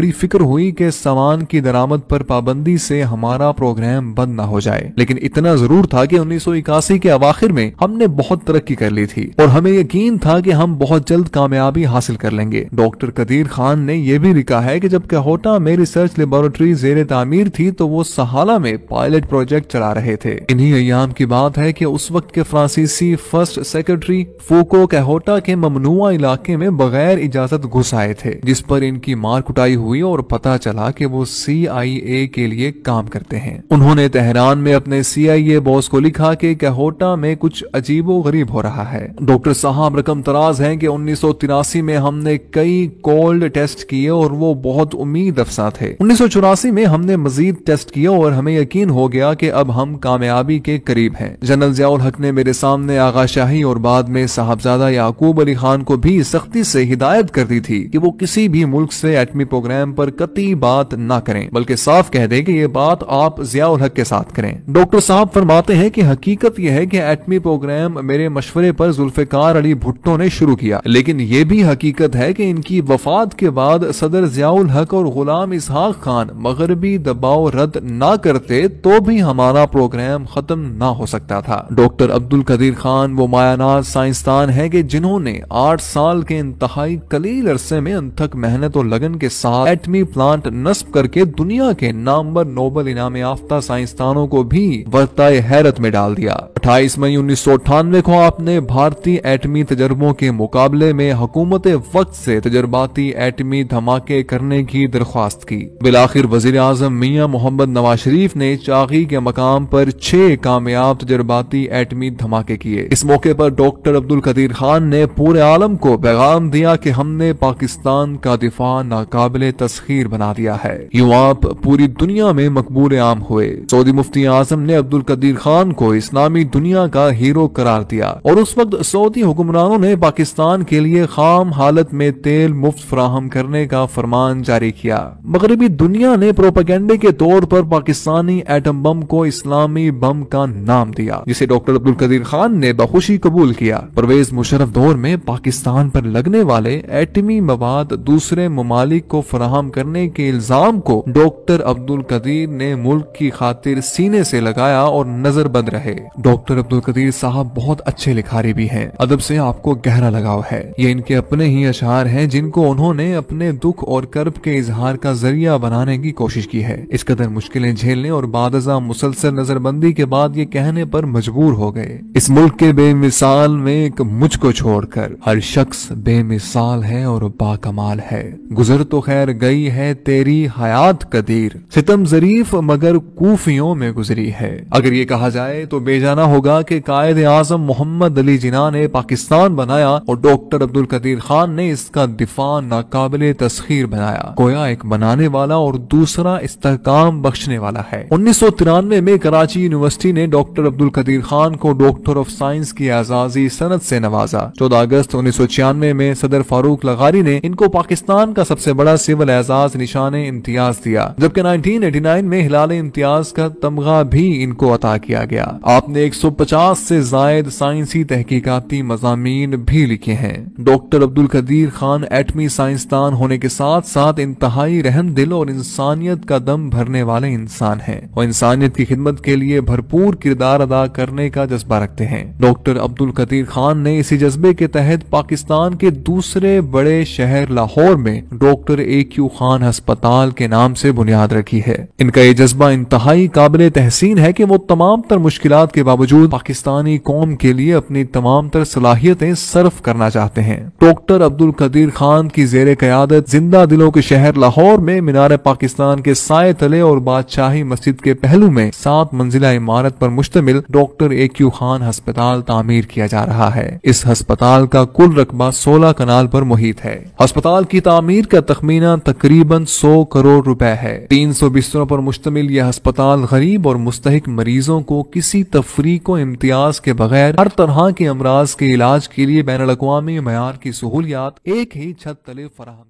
बड़ी फिक्र हुई कि सामान की दरामद पर पाबंदी से हमारा प्रोग्राम बंद ना हो जाए, लेकिन इतना जरूर था कि 1981 के अवाखिर में हमने बहुत तरक्की कर ली थी और हमें यकीन था कि हम बहुत जल्द कामयाबी हासिल कर लेंगे। डॉक्टर कदीर खान ने यह भी लिखा है कि जब कहोटा में रिसर्च लेबोरेटरी जेर तामीर थी तो वो सहाला में पायलट प्रोजेक्ट चला रहे थे। इन्हीं अय्याम की बात है कि उस वक्त के फ्रांसीसी फर्स्ट सेक्रेटरी फूको कहोटा के ममनुआ इलाके में बगैर इजाजत घुस आए थे, जिस पर इनकी मार कुटाई हुई और पता चला कि वो CIA के लिए काम करते हैं। उन्होंने तेहरान में अपने CIA बॉस को लिखा कि कहोटा में कुछ अजीबो गरीब हो रहा है। डॉक्टर साहब रकम तराज हैं कि 1983 में हमने कई कोल्ड टेस्ट किए और वो बहुत उम्मीद अफसा थे। 1984 में हमने मजीद टेस्ट किए और हमें यकीन हो गया कि अब हम कामयाबी के करीब हैं। जनरल ज़ियाउल हक ने मेरे सामने आगा शाही और बाद में साहबजादा याकूब अली खान को भी सख्ती से हिदायत कर दी थी कि वो किसी भी मुल्क से एटमी प्रोग्राम पर कतई बात ना करें, बल्कि साफ कह दे कि ये बात आप ज़ियाउल हक के साथ करें। डॉक्टर साहब फरमाते हैं कि हकीकत यह है कि एटमी प्रोग्राम मेरे मशवरे पर जुल्फिकार अली भुट्टो ने शुरू किया, लेकिन ये भी हकीकत है कि इनकी वफात के बाद सदर ज़ियाउल हक और गुलाम इसहाक खान मगरबी दबाव रद्द ना करते तो भी हमारा प्रोग्राम खत्म ना हो सकता था। डॉक्टर अब्दुल कदीर खान वो मायानाज साइंसदान है कि जिन्होंने 8 साल के इंतहाई कलील अरसे में अनथक मेहनत और लगन के साथ एटमी प्लांट नस्ब करके दुनिया के नामवर नोबल इनाम याफ्ता साइंसदानों को भी वर्ताए हैरत में डाल दिया। 28 मई 1998 को आपने भारतीय एटमी तजर्बों के मुकाबले में हुकूमत वक्त से तजर्बाती एटमी धमाके करने की दरख्वास्त की। बिलाखिर वजीर आजम मियां मोहम्मद नवाज शरीफ ने चागी के मकाम पर 6 कामयाब तजर्बाती एटमी धमाके किए। इस मौके पर डॉक्टर अब्दुल कदीर खान ने पूरे आलम को पैगाम दिया कि हमने पाकिस्तान का दिफा नाकाबिले तस्खीर बना दिया है। यूं आप पूरी दुनिया में मकबूल आम हुए। सऊदी मुफ्ती आजम ने अब्दुल कदीर खान को इस्लामी दुनिया का हीरो करार दिया और उस वक्त सऊदी हुक्मरानों ने पाकिस्तान के लिए खाम हालत में तेल मुफ्त फराहम करने का फरमान जारी किया। मगरबी दुनिया ने प्रोपेगेंडे के तौर पर पाकिस्तानी एटम बम को इस्लामी बम का नाम दिया, जिसे डॉक्टर अब्दुल कदीर खान ने बखुशी कबूल किया। परवेज मुशर्रफ दौर में पाकिस्तान पर लगने वाले एटमी मवाद दूसरे ममालिक को फराहम करने के इल्जाम को डॉक्टर अब्दुल कदीर ने मुल्क की खातिर सीने से लगाया और नजरबंद रहे। डॉक्टर अब्दुल कदीर साहब बहुत अच्छे लिखारी भी हैं। अदब से आपको गहरा लगाव है। ये इनके अपने ही अशार हैं जिनको उन्होंने अपने दुख और कर्ब के इजहार का जरिया बनाने की कोशिश की है। इस कदर मुश्किलें झेलने और बादजा मुसलसल नजरबंदी के बाद ये कहने पर मजबूर हो गए, इस मुल्क के बेमिसाल में एक मुझको छोड़कर हर शख्स बेमिसाल है और बाकमाल है। गुजर तो खैर गई है तेरी हयात कदीर, सितम जरीफ मगर कूफियों में गुजरी है। अगर ये कहा जाए तो बेजाना होगा कि कायद आजम मोहम्मद अली जिन्ना ने पाकिस्तान बनाया और डॉक्टर अब्दुल कदीर खान ने इसका दिफा नाकाबिले तस्खीर बनाया। गोया एक बनाने वाला और दूसरा इस्तेहकाम बख्शने वाला है। 1993 में कराची यूनिवर्सिटी ने डॉक्टर अब्दुल कदीर खान को डॉक्टर ऑफ साइंस की एजाजी सनद से नवाजा। 14 अगस्त 1996 में सदर फारूक लगारी ने इनको पाकिस्तान का सबसे बड़ा सिविल एजाज निशान इम्तियाज दिया, जबकि 1989 में हिलाल इम्तियाज का तमगा भी इनको अता किया गया। आपने 150 से जायद साइंसी तहकीकाती मज़ामीन भी लिखे हैं। डॉक्टर अब्दुल कदीर खान एटमी साइंसदान होने के साथ साथ इंतहाई रहम दिल और इंसानियत का दम भरने वाले इंसान हैं और इंसानियत की खिदमत के लिए भरपूर किरदार अदा करने का जज्बा रखते हैं। डॉक्टर अब्दुल कदीर खान ने इसी जज्बे के तहत पाकिस्तान के दूसरे बड़े शहर लाहौर में डॉक्टर AQ खान अस्पताल के नाम से बुनियाद रखी है। इनका ये जज्बा इंतहाई काबिल तहसीन है कि वो तमाम तर मुश्किलात के बावजूद पाकिस्तानी कौम के लिए अपनी तमाम तर सलाहियतें सर्फ करना चाहते हैं। डॉक्टर अब्दुल कदीर खान की जेर क़यादत जिंदा दिलों के शहर लाहौर में मीनार पाकिस्तान के साए तले और बादशाही मस्जिद के पहलू में 7 मंजिला इमारत पर मुश्तमिल डॉक्टर AQ खान अस्पताल तामीर किया जा रहा है। इस अस्पताल का कुल रकबा 16 कनाल पर मुहित है। अस्पताल की तामीर का तखमीना तकरीबन 100 करोड़ रुपए है। 300 बिस्तरों पर मुश्तमिल यह अस्पताल गरीब और मुस्तहिक मरीजों को किसी तफरीक व इम्तियाज के बगैर हर तरह के अमराज के इलाज के लिए बैनुल अक़वामी मयार की सहूलियात एक ही छत तले फराहम